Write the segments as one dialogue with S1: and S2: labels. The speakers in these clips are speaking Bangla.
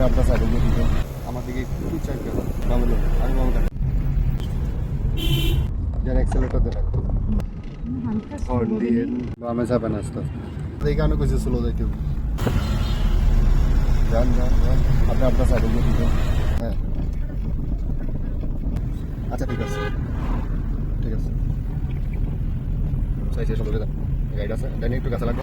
S1: আপনার সাইডে গিয়ে দিতে আমার দিকে একটু চাই করো বাবুল আমি বাবু কাটে যার অ্যাক্সেলেটর দেন হর্ন দিয়ে বামে যাবেন আস্তে আস্তে দেখে আমি কিছু স্লো যাইতে যান যান যান আপনি আপনার সাইডে গিয়ে দিতে হ্যাঁ আচ্ছা ঠিক আছে ঠিক আছে সাইডে সব ধরে যান গাইড আছে ডাইনি একটু কাছে লাগবে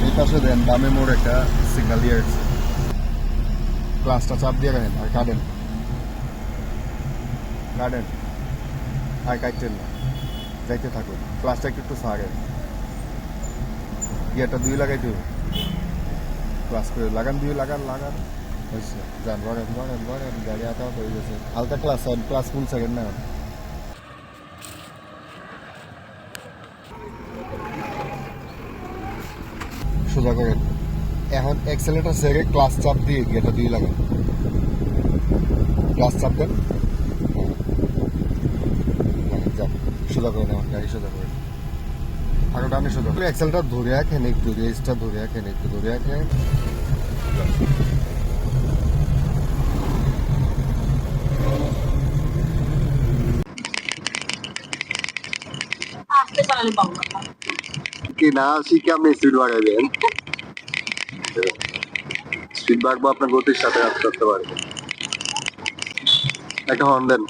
S1: এই পাশে দেন বামে মোড় একটা সিগন্যাল দিয়ে রাখছে ক্লাসটা চাপ দিয়ে রাখেন আর কাটেন কাটেন আর কাটতেন না যাইতে থাকুন ক্লাসটা একটু ছাড়েন গিয়ারটা দুই লাগাই দেব ক্লাস করে লাগান দুই লাগান লাগান হয়েছে যান বলেন বলেন বলেন গাড়ি আতা হয়ে গেছে হালকা ক্লাস ক্লাস ফুল সেকেন্ড না সোজা করেন এখন এক্সেলেটার সেরে ক্লাস চাপ দিয়ে গিয়ারটা দুই লাগান ক্লাস চাপ দেন যান সোজা করে নেওয়া গাড়ি সোজা করে আরো ডানে সোজা করে এক্সেলটা ধরে রাখেন একটু রেসটা ধরে রাখেন একটু ধরে রাখেন কি না শিখে আপনি স্পিড বাড়াবেন স্পিড বাড়বো আপনার গতির সাথে কাজ করতে পারবেন একটা হর্ন দেন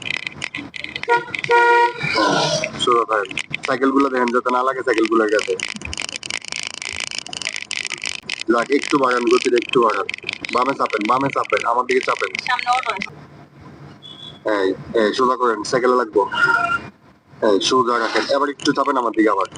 S1: সোজা থাকেন সাইকেল গুলো দেখেন যাতে না লাগে সাইকেল গুলোর কাছে যাক একটু বাড়ান গতির একটু বাড়ান বামে চাপেন আমার দিকে চাপেন এই এই সোজা করেন সাইকেলে লাগবো এই সোজা রাখেন এবার একটু চাপেন আমার দিকে আবার